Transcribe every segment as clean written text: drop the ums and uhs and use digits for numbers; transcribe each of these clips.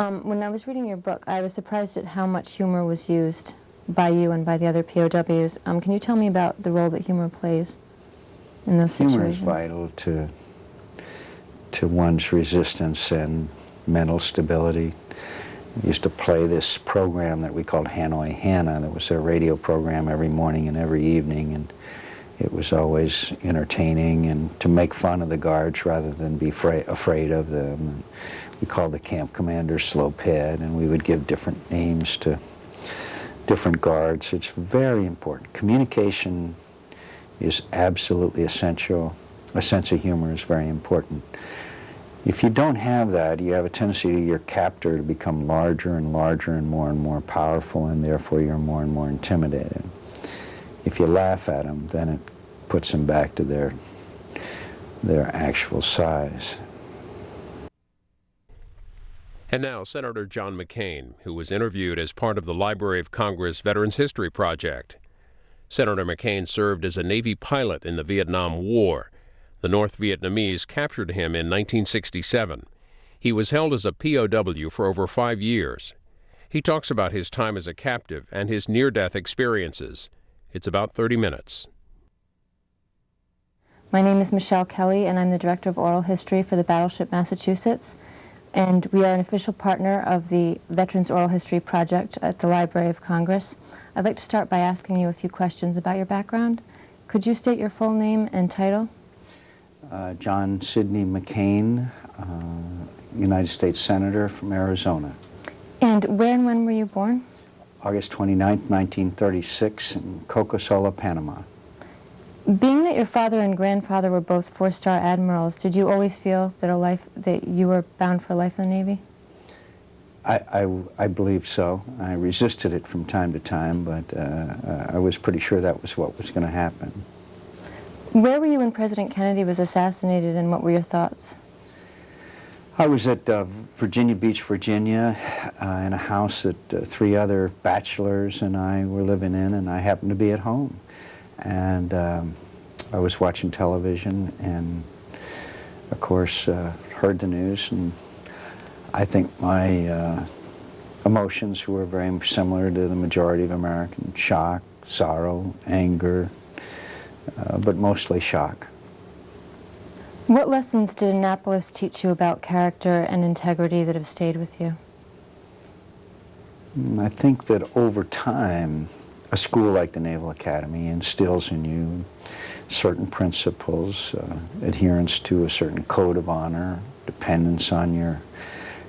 When I was reading your book, I was surprised at how much humor was used by you and by the other POWs. Can you tell me about the role that humor plays in those situations? Humor is vital to one's resistance and mental stability. We used to play this program that we called Hanoi Hannah. That was a radio program every morning and every evening, and it was always entertaining and to make fun of the guards rather than be afraid of them. And we called the camp commander Sloped, and we would give different names to different guards. It's very important. Communication is absolutely essential. A sense of humor is very important. If you don't have that, you have a tendency to your captor to become larger and larger and more powerful, and therefore you're more and more intimidated. If you laugh at them, then it puts them back to their actual size. And now, Senator John McCain, who was interviewed as part of the Library of Congress Veterans History Project. Senator McCain served as a Navy pilot in the Vietnam War. The North Vietnamese captured him in 1967. He was held as a POW for over 5 years. He talks about his time as a captive and his near-death experiences. It's about 30 minutes. My name is Michele Kelly, and I'm the Director of Oral History for the Battleship Massachusetts. And we are an official partner of the Veterans Oral History Project at the Library of Congress. I'd like to start by asking you a few questions about your background. Could you state your full name and title? John Sidney McCain, United States Senator from Arizona. And where and when were you born? August 29th, 1936, in Cocosola, Panama. Being that your father and grandfather were both four-star admirals, did you always feel that you were bound for life in the Navy? I believe so. I resisted it from time to time, but I was pretty sure that was what was going to happen. Where were you when President Kennedy was assassinated, and what were your thoughts? I was at Virginia Beach, Virginia, in a house that 3 other bachelors and I were living in, and I happened to be at home. And I was watching television and, of course, heard the news, and I think my emotions were very similar to the majority of Americans: shock, sorrow, anger, but mostly shock. What lessons did Annapolis teach you about character and integrity that have stayed with you? I think that over time, a school like the Naval Academy instills in you certain principles, adherence to a certain code of honor, dependence on your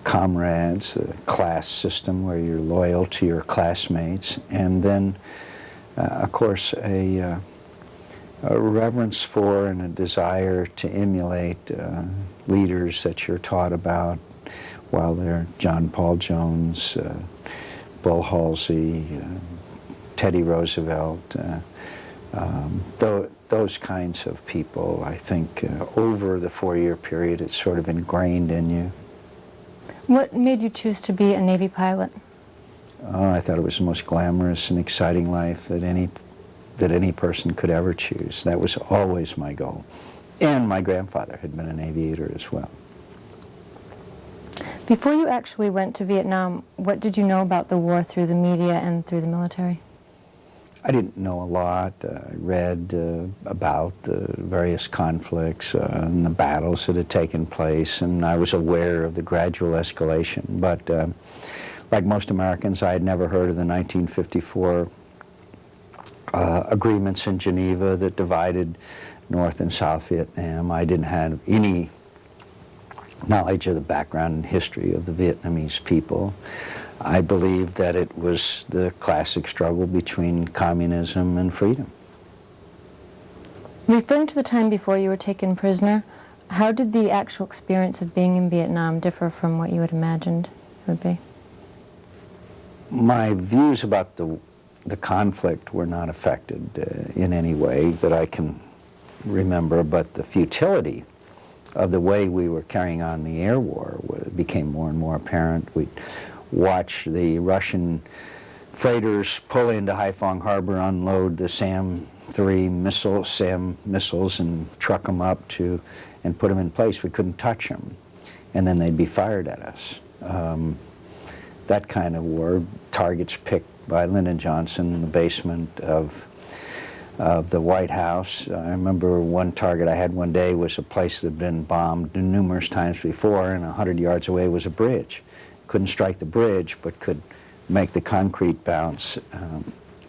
comrades, a class system where you're loyal to your classmates, and then, of course, a reverence for and a desire to emulate leaders that you're taught about, while they're John Paul Jones, Bull Halsey, Teddy Roosevelt, those kinds of people. I think over the 4-year period, it's sort of ingrained in you. What made you choose to be a Navy pilot? I thought it was the most glamorous and exciting life that any person could ever choose. That was always my goal. And my grandfather had been an aviator as well. Before you actually went to Vietnam, what did you know about the war through the media and through the military? I didn't know a lot. I read about the various conflicts and the battles that had taken place, and I was aware of the gradual escalation. But like most Americans, I had never heard of the 1954 agreements in Geneva that divided North and South Vietnam. I didn't have any knowledge of the background and history of the Vietnamese people. I believed that it was the classic struggle between communism and freedom. Referring to the time before you were taken prisoner, how did the actual experience of being in Vietnam differ from what you had imagined it would be? My views about the conflict were not affected in any way that I can remember, but the futility of the way we were carrying on the air war became more and more apparent. We'd watch the Russian freighters pull into Haiphong Harbor, unload the SAM missiles and truck them up and put them in place. We couldn't touch them, and then they'd be fired at us. that kind of war. Targets picked by Lyndon Johnson in the basement of the White House. I remember one target I had one day was a place that had been bombed numerous times before, and 100 yards away was a bridge. Couldn't strike the bridge, but could make the concrete bounce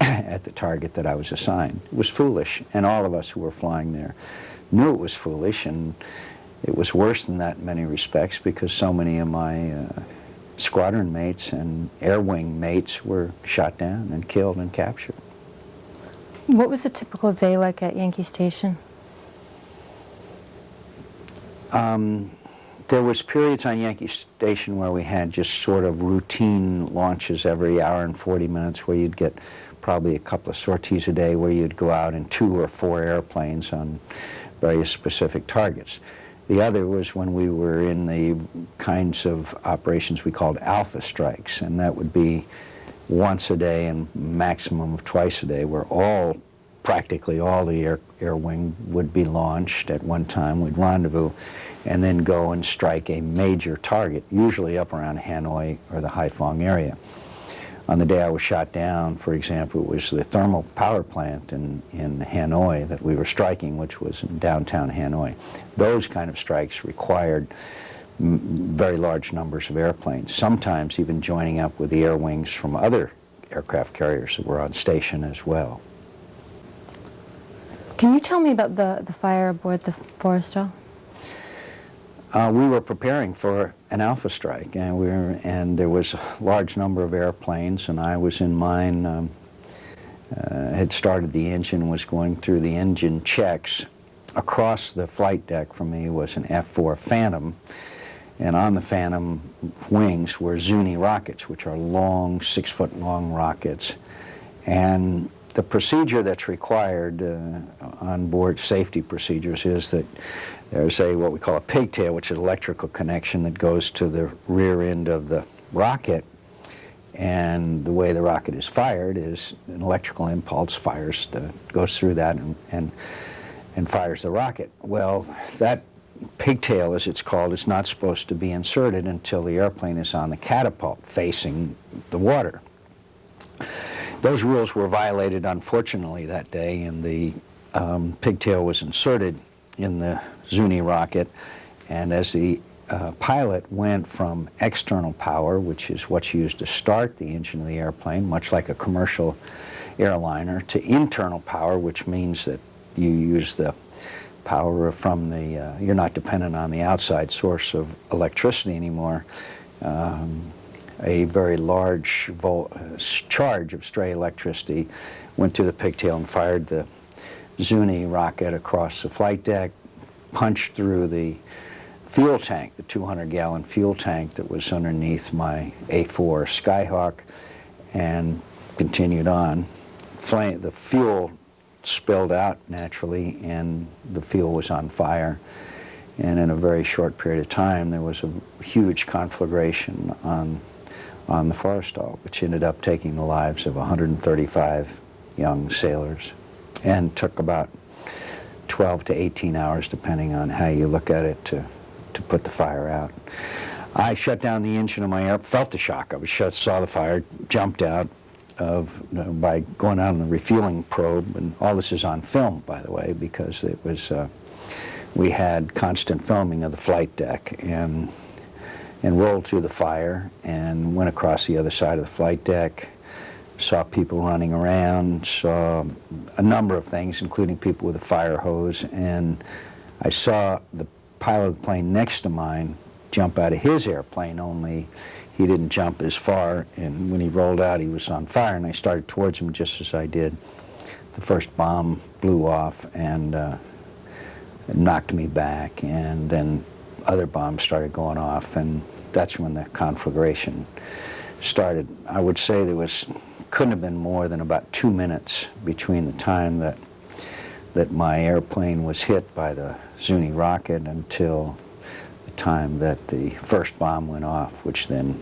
at the target that I was assigned. It was foolish, and all of us who were flying there knew it was foolish, and it was worse than that in many respects because so many of my squadron mates and air wing mates were shot down and killed and captured. What was a typical day like at Yankee Station? There was periods on Yankee Station where we had just sort of routine launches every hour and 40 minutes where you'd get probably a couple of sorties a day where you'd go out in 2 or 4 airplanes on various specific targets. The other was when we were in the kinds of operations we called alpha strikes, and that would be once a day and maximum of twice a day, where practically all the air wing would be launched at one time. We'd rendezvous and then go and strike a major target, usually up around Hanoi or the Haiphong area. On the day I was shot down, for example, it was the thermal power plant in Hanoi that we were striking, which was in downtown Hanoi. Those kind of strikes required very large numbers of airplanes, sometimes even joining up with the air wings from other aircraft carriers that were on station as well. Can you tell me about the fire aboard the Forrestal? We were preparing for an alpha strike, and there was a large number of airplanes, and I was in mine, had started the engine, was going through the engine checks. Across the flight deck from me was an F-4 Phantom, and on the Phantom wings were Zuni rockets, which are long, 6-foot-long rockets. And the procedure that's required on board, safety procedures, is that there's what we call a pigtail, which is an electrical connection that goes to the rear end of the rocket. And the way the rocket is fired is an electrical impulse goes through that and fires the rocket. Well, that pigtail, as it's called, is not supposed to be inserted until the airplane is on the catapult facing the water. Those rules were violated, unfortunately, that day, and the pigtail was inserted in the Zuni rocket, and as the pilot went from external power, which is what's used to start the engine of the airplane, much like a commercial airliner, to internal power, which means that you use the power from you're not dependent on the outside source of electricity anymore. A very large charge of stray electricity went to the pigtail and fired the Zuni rocket across the flight deck, punched through the fuel tank, the 200-gallon fuel tank that was underneath my A4 Skyhawk, and continued on. The fuel spilled out naturally, and the fuel was on fire. And in a very short period of time, there was a huge conflagration on the Forrestal, which ended up taking the lives of 135 young sailors, and took about 12 to 18 hours, depending on how you look at it, to put the fire out. I shut down the engine of my air, felt the shock. Saw the fire, jumped out by going out on the refueling probe, and all this is on film, by the way, because it was we had constant filming of the flight deck, and rolled through the fire and went across the other side of the flight deck. Saw people running around, saw a number of things, including people with a fire hose, and I saw the pilot of the plane next to mine jump out of his airplane, only he didn't jump as far, and when he rolled out he was on fire, and I started towards him just as I did. The first bomb blew off and it knocked me back, and then other bombs started going off, and that's when the conflagration started. I would say couldn't have been more than about 2 minutes between the time that my airplane was hit by the Zuni rocket until the time that the first bomb went off, which then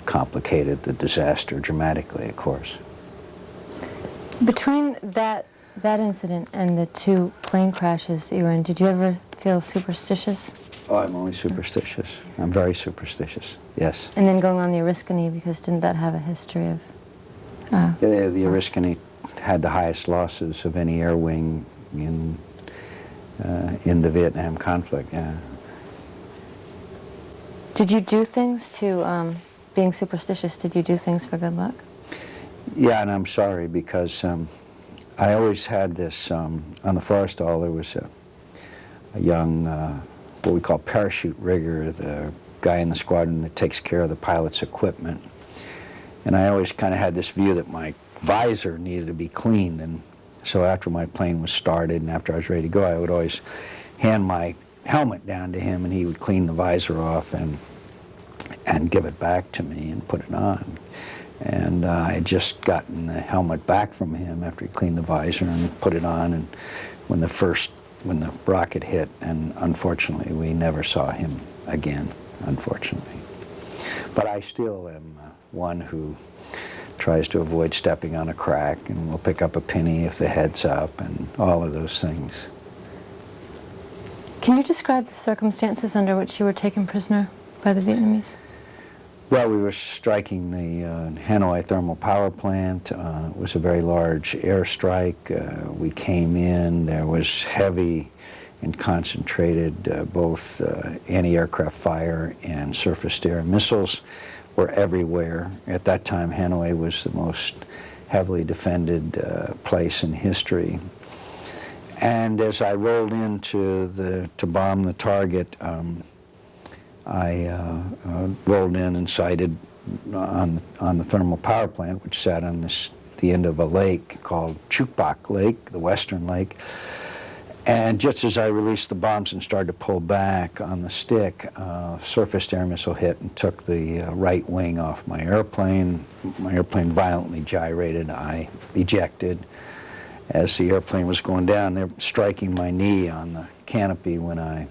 complicated the disaster dramatically, of course. Between that incident and the 2 plane crashes that you were in, did you ever feel superstitious? Oh, I'm always superstitious. I'm very superstitious, yes. And then going on the Oriskany, because didn't that have a history of... The Oriskany had the highest losses of any air wing in the Vietnam conflict, yeah. Did you do things to, being superstitious, did you do things for good luck? Yeah, and I'm sorry because I always had this, on the Forrestal there was a young, what we call parachute rigger, the guy in the squadron that takes care of the pilot's equipment. And I always kind of had this view that my visor needed to be cleaned, and so after my plane was started and after I was ready to go, I would always hand my helmet down to him and he would clean the visor off and give it back to me and put it on. And I had just gotten the helmet back from him after he cleaned the visor and put it on, and when the rocket hit, and unfortunately we never saw him again, unfortunately. But I still am one who tries to avoid stepping on a crack and will pick up a penny if the head's up and all of those things. Can you describe the circumstances under which you were taken prisoner by the Vietnamese? Well, we were striking the Hanoi thermal power plant. It was a very large airstrike. We came in, there was heavy and concentrated both anti-aircraft fire and surface-to-air missiles were everywhere. At that time, Hanoi was the most heavily defended place in history. And as I rolled in to bomb the target, I rolled in and sighted on the thermal power plant, which sat on the end of a lake called Chuk Bak Lake, the Western Lake. And just as I released the bombs and started to pull back on the stick, surface-to-air missile hit and took the right wing off my airplane. My airplane violently gyrated. I ejected. As the airplane was going down, they were striking my knee on the canopy when I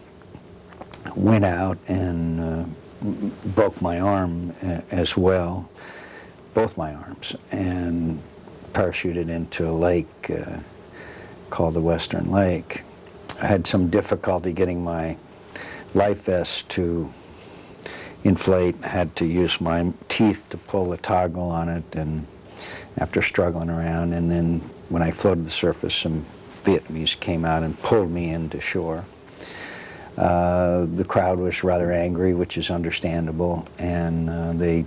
went out and broke my arm as well, both my arms, and parachuted into a lake called the Western Lake. I had some difficulty getting my life vest to inflate. I had to use my teeth to pull the toggle on it, and after struggling around, and then when I floated to the surface, some Vietnamese came out and pulled me into shore. The crowd was rather angry, which is understandable, and they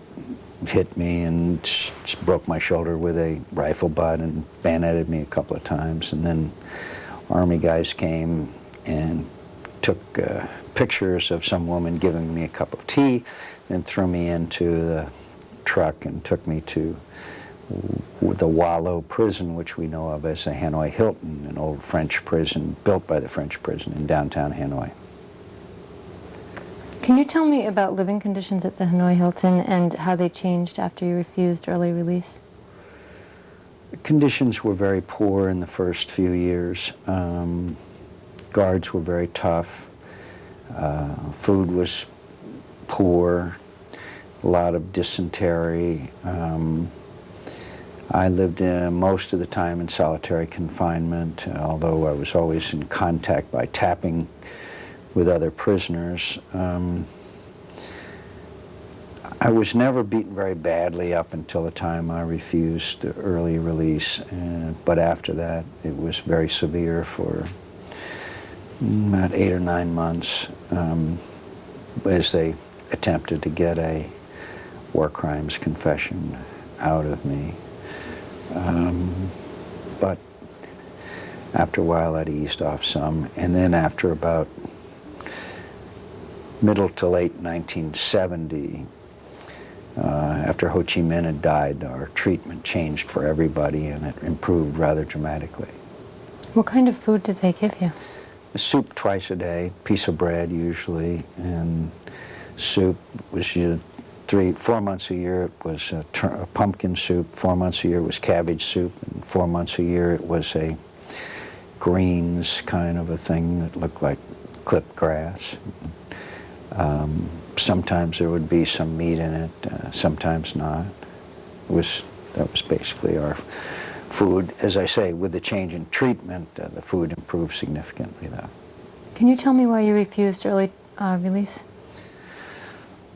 hit me and broke my shoulder with a rifle butt and bayoneted me a couple of times. And then Army guys came and took pictures of some woman giving me a cup of tea, and threw me into the truck and took me to the Wallow prison, which we know of as the Hanoi Hilton, an old French prison built by the French prison in downtown Hanoi. Can you tell me about living conditions at the Hanoi Hilton and how they changed after you refused early release? The conditions were very poor in the first few years. Guards were very tough. Food was poor. A lot of dysentery. I lived most of the time in solitary confinement, although I was always in contact by tapping with other prisoners. I was never beaten very badly up until the time I refused early release, but after that it was very severe for about 8 or 9 months as they attempted to get a war crimes confession out of me. But after a while that eased off some, and then after about middle to late 1970, after Ho Chi Minh had died, our treatment changed for everybody, and it improved rather dramatically. What kind of food did they give you? Soup twice a day, piece of bread usually, and soup was 4 months a year it was a pumpkin soup, 4 months a year it was cabbage soup, and 4 months a year it was a greens kind of a thing that looked like clipped grass. Sometimes there would be some meat in it, sometimes not. That was basically our food. As I say, with the change in treatment, the food improved significantly, though. Can you tell me why you refused early release?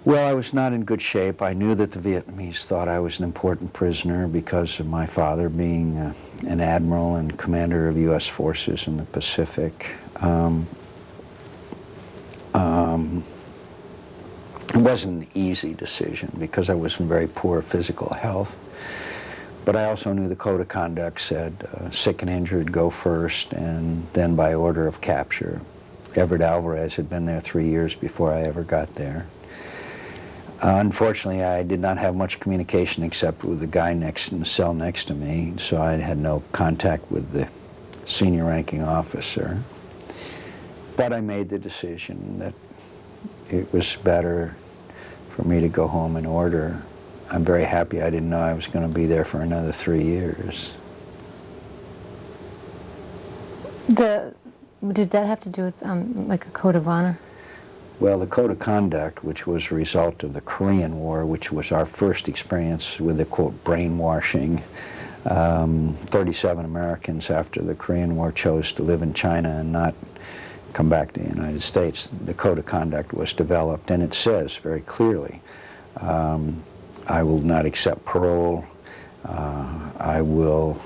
Well, I was not in good shape. I knew that the Vietnamese thought I was an important prisoner because of my father being an admiral and commander of U.S. forces in the Pacific. It wasn't an easy decision because I was in very poor physical health. But I also knew the code of conduct said sick and injured go first, and then by order of capture. Everett Alvarez had been there 3 years before I ever got there. Unfortunately, I did not have much communication except with the guy in the cell next to me, so I had no contact with the senior ranking officer. But I made the decision that it was better for me to go home in order. I'm very happy I didn't know I was going to be there for another 3 years. Did that have to do with like a code of honor? Well, the code of conduct, which was a result of the Korean War, which was our first experience with the, quote, brainwashing. 37 Americans after the Korean War chose to live in China and not come back to the United States. The code of conduct was developed, and it says very clearly, I will not accept parole. I will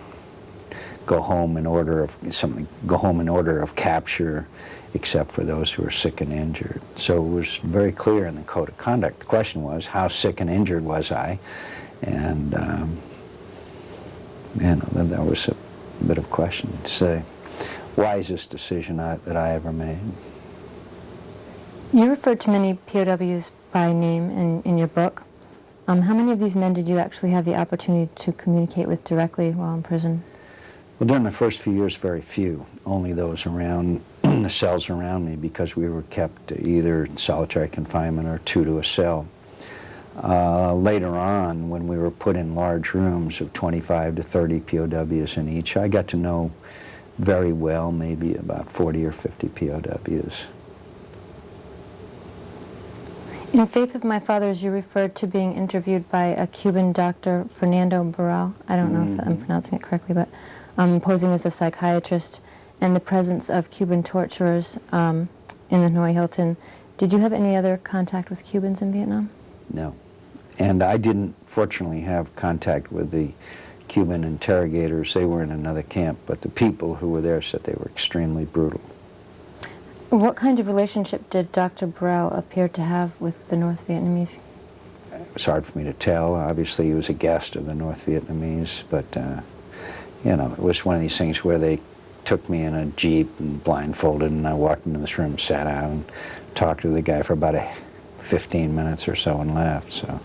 go home in order of capture, except for those who are sick and injured. So it was very clear in the code of conduct. The question was, how sick and injured was I? And that was a bit of a question to say. Wisest decision that I ever made. You referred to many POWs by name in your book. How many of these men did you actually have the opportunity to communicate with directly while in prison? Well, during the first few years, very few. Only those around the cells around me, because we were kept either in solitary confinement or two to a cell. Later on, when we were put in large rooms of 25 to 30 POWs in each, I got to know very well maybe about 40 or 50 POWs. In Faith of My Fathers, you referred to being interviewed by a Cuban doctor, Fernando Barral. I don't know if I'm pronouncing it correctly, but posing as a psychiatrist, and the presence of Cuban torturers in the Hanoi Hilton. Did you have any other contact with Cubans in Vietnam? No. And I didn't, fortunately, have contact with the Cuban interrogators. They were in another camp, but the people who were there said they were extremely brutal. What kind of relationship did Dr. Barral appear to have with the North Vietnamese? It was hard for me to tell. Obviously, he was a guest of the North Vietnamese, but, you know, it was one of these things where they took me in a Jeep and blindfolded, and I walked into this room, sat down, and talked to the guy for about 15 minutes or so and left, so.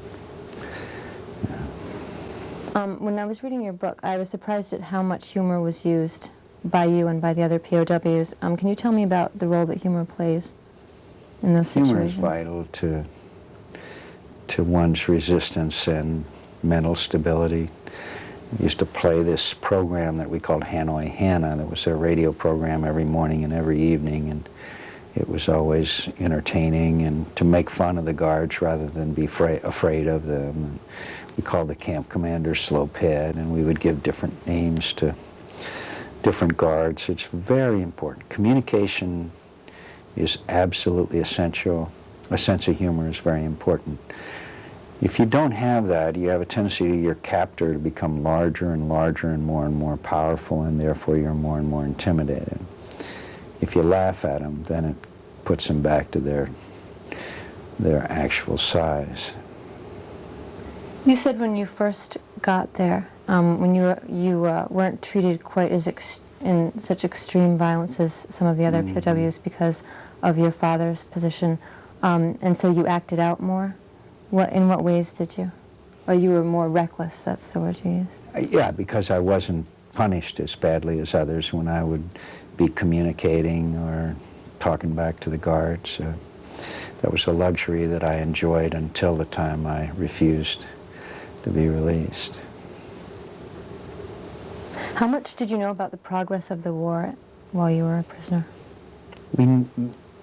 Yeah. When I was reading your book, I was surprised at how much humor was used by you and by the other POWs. Can you tell me about the role that humor plays in those situations? Humor is vital to one's resistance and mental stability. We used to play this program that we called Hanoi Hannah. That was a radio program every morning and every evening, and it was always entertaining and to make fun of the guards rather than be afraid of them. And we called the camp commander Slowhead, and we would give different names to different guards. It's very important. Communication is absolutely essential. A sense of humor is very important. If you don't have that, you have a tendency to your captor to become larger and larger and more powerful, and therefore you're more and more intimidated. If you laugh at them, then it puts them back to their actual size. You said when you first got there, when you weren't treated quite as in such extreme violence as some of the other POWs because of your father's position, and so you acted out more. In what ways did you? Or you were more reckless, that's the word you used? Yeah, because I wasn't punished as badly as others when I would be communicating or talking back to the guards. That was a luxury that I enjoyed until the time I refused to be released. How much did you know about the progress of the war while you were a prisoner?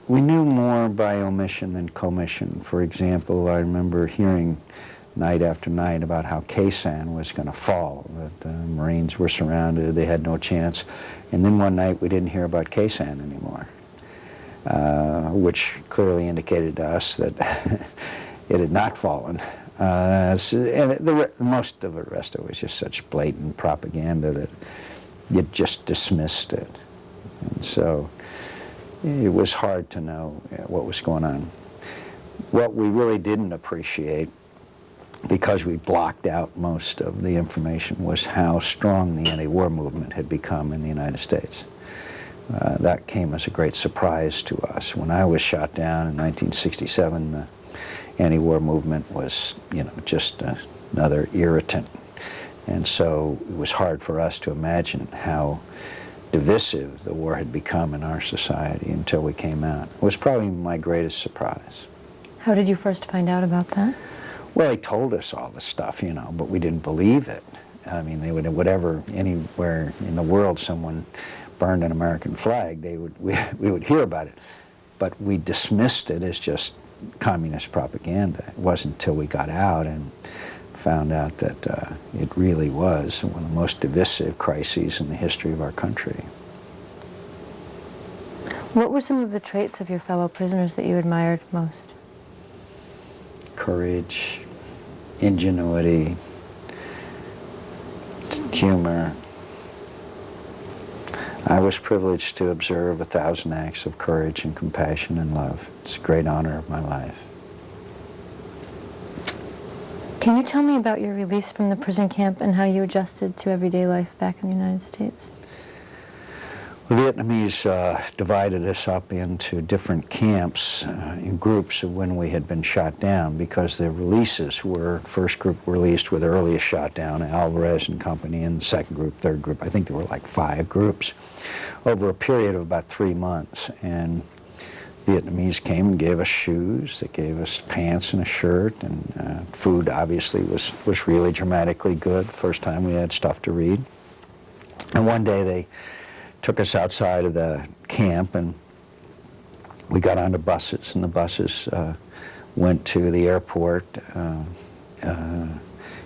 We knew more by omission than commission. For example, I remember hearing night after night about how Khe Sanh was going to fall, that the Marines were surrounded, they had no chance. And then one night we didn't hear about Khe Sanh anymore. which clearly indicated to us that it had not fallen. And most of the rest of it was just such blatant propaganda that you just dismissed it. And so it was hard to know what was going on. What we really didn't appreciate, because we blocked out most of the information, was how strong the anti-war movement had become in the United States. That came as a great surprise to us. When I was shot down in 1967, the anti-war movement was, just another irritant. And so it was hard for us to imagine how divisive the war had become in our society until we came out. It was probably my greatest surprise. How did you first find out about that? Well, they told us all this stuff, but we didn't believe it. I mean, they would, anywhere in the world someone burned an American flag, we would hear about it. But we dismissed it as just communist propaganda. It wasn't until we got out and found out that it really was one of the most divisive crises in the history of our country. What were some of the traits of your fellow prisoners that you admired most? Courage, ingenuity, humor. I was privileged to observe 1,000 acts of courage and compassion and love. It's a great honor of my life. Can you tell me about your release from the prison camp and how you adjusted to everyday life back in the United States? The Vietnamese divided us up into different camps in groups of when we had been shot down, because the releases were, first group released with the earliest shot down, Alvarez and company, and the second group, third group. I think there were like 5 groups over a period of about 3 months. And Vietnamese came and gave us shoes, they gave us pants and a shirt, and food obviously was really dramatically good. First time we had stuff to read. And one day they took us outside of the camp, and we got onto buses, and the buses went to the airport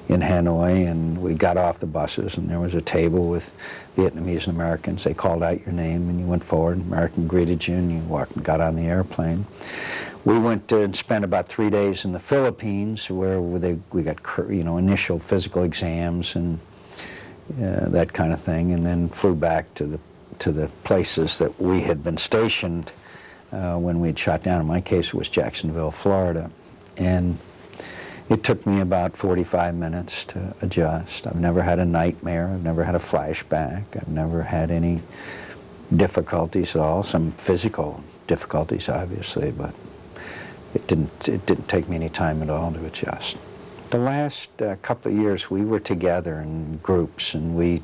in Hanoi, and we got off the buses, and there was a table with Vietnamese and Americans. They called out your name, and you went forward. American greeted you, and you walked and got on the airplane. We went and spent about 3 days in the Philippines, where we got initial physical exams and that kind of thing, and then flew back to the places that we had been stationed when we had shot down. In my case, it was Jacksonville, Florida. And it took me about 45 minutes to adjust. I've never had a nightmare. I've never had a flashback. I've never had any difficulties at all. Some physical difficulties, obviously, but it didn't take me any time at all to adjust. The last couple of years, we were together in groups, and we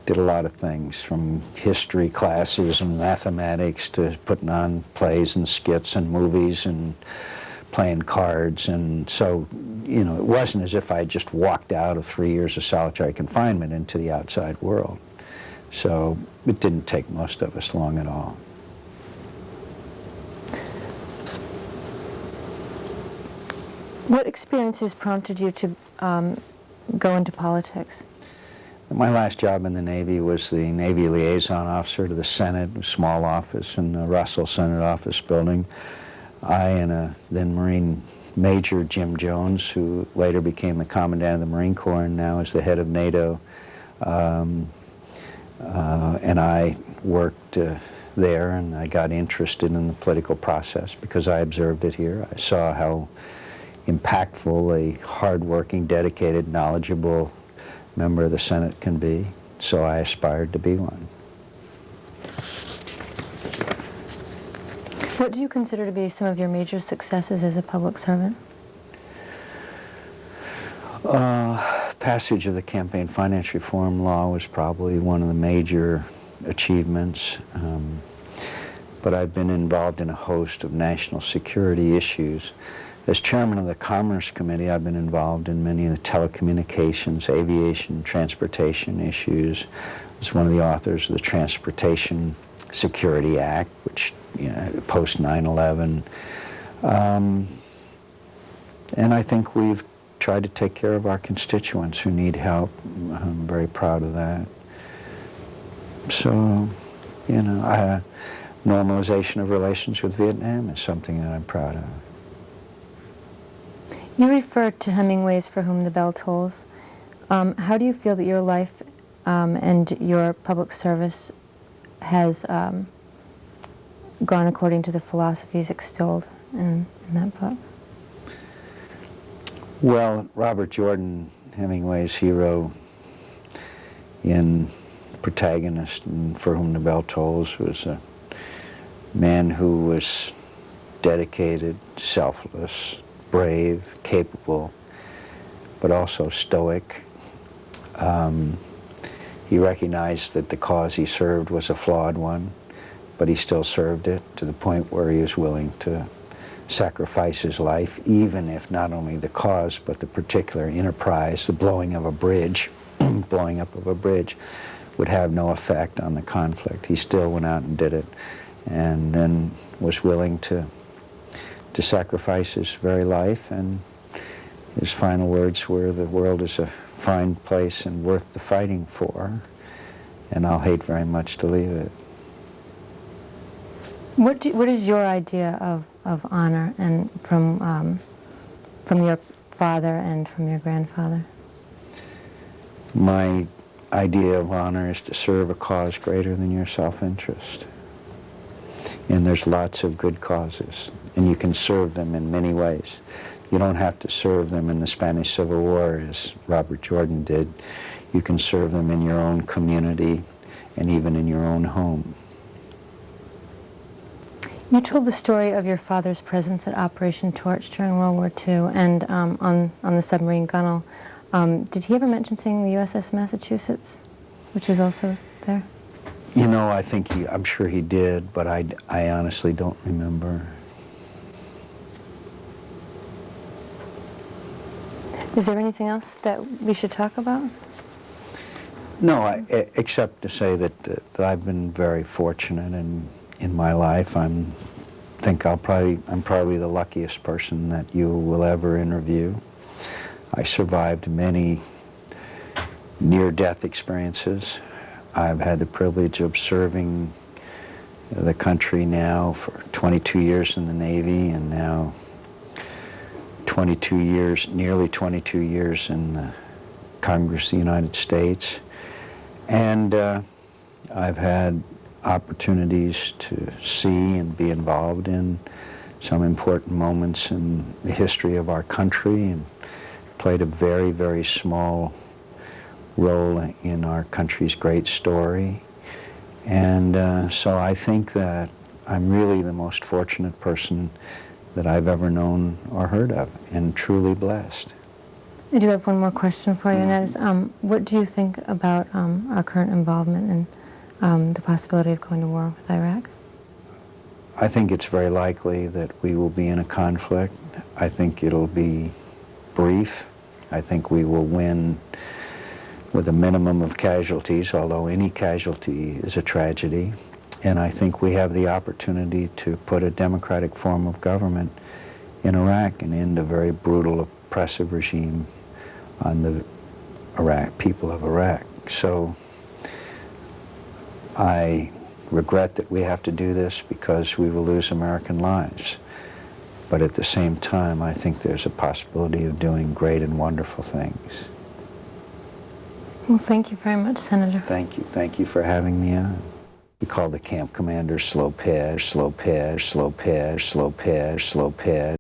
did a lot of things, from history classes and mathematics to putting on plays and skits and movies and playing cards. And so, it wasn't as if I just walked out of 3 years of solitary confinement into the outside world. So it didn't take most of us long at all. What experiences prompted you to go into politics? My last job in the Navy was the Navy liaison officer to the Senate, a small office in the Russell Senate office building. I and a then Marine Major, Jim Jones, who later became the Commandant of the Marine Corps and now is the head of NATO, and I worked there, and I got interested in the political process because I observed it here. I saw how impactful a hard-working, dedicated, knowledgeable member of the Senate can be, so I aspired to be one. What do you consider to be some of your major successes as a public servant? Passage of the campaign finance reform law was probably one of the major achievements, but I've been involved in a host of national security issues. As chairman of the Commerce Committee, I've been involved in many of the telecommunications, aviation, transportation issues. I was one of the authors of the Transportation Security Act, which, post 9/11. And I think we've tried to take care of our constituents who need help. I'm very proud of that. So, normalization of relations with Vietnam is something that I'm proud of. You referred to Hemingway's For Whom the Bell Tolls. How do you feel that your life and your public service has gone according to the philosophies extolled in that book? Well, Robert Jordan, Hemingway's hero in Protagonist and For Whom the Bell Tolls, was a man who was dedicated, selfless, brave, capable, but also stoic. He recognized that the cause he served was a flawed one, but he still served it to the point where he was willing to sacrifice his life, even if not only the cause, but the particular enterprise, the blowing of a bridge, blowing up of a bridge, would have no effect on the conflict. He still went out and did it, and then was willing to sacrifice his very life, and his final words were, "The world is a fine place and worth the fighting for, and I'll hate very much to leave it." What is your idea of honor, and from your father and from your grandfather? My idea of honor is to serve a cause greater than your self-interest. And there's lots of good causes, and you can serve them in many ways. You don't have to serve them in the Spanish Civil War as Robert Jordan did. You can serve them in your own community and even in your own home. You told the story of your father's presence at Operation Torch during World War II and on the submarine gunnel. Did he ever mention seeing the USS Massachusetts, which was also there? You know, I'm sure he did, but I honestly don't remember. Is there anything else that we should talk about? No, except to say that I've been very fortunate in my life. I'm probably the luckiest person that you will ever interview. I survived many near-death experiences. I've had the privilege of serving the country now for 22 years in the Navy, and now 22 years, nearly 22 years in the Congress of the United States. And I've had opportunities to see and be involved in some important moments in the history of our country, and played a very, very small role in our country's great story. And so I think that I'm really the most fortunate person that I've ever known or heard of, and truly blessed. I do have one more question for you, and that is, what do you think about our current involvement and the possibility of going to war with Iraq? I think it's very likely that we will be in a conflict. I think it'll be brief. I think we will win with a minimum of casualties, although any casualty is a tragedy. And I think we have the opportunity to put a democratic form of government in Iraq and end a very brutal, oppressive regime on the people of Iraq. So I regret that we have to do this because we will lose American lives. But at the same time, I think there's a possibility of doing great and wonderful things. Well, thank you very much, Senator. Thank you. Thank you for having me on. We call the camp commander slow ped, slow ped, slow ped, slow ped, slow ped.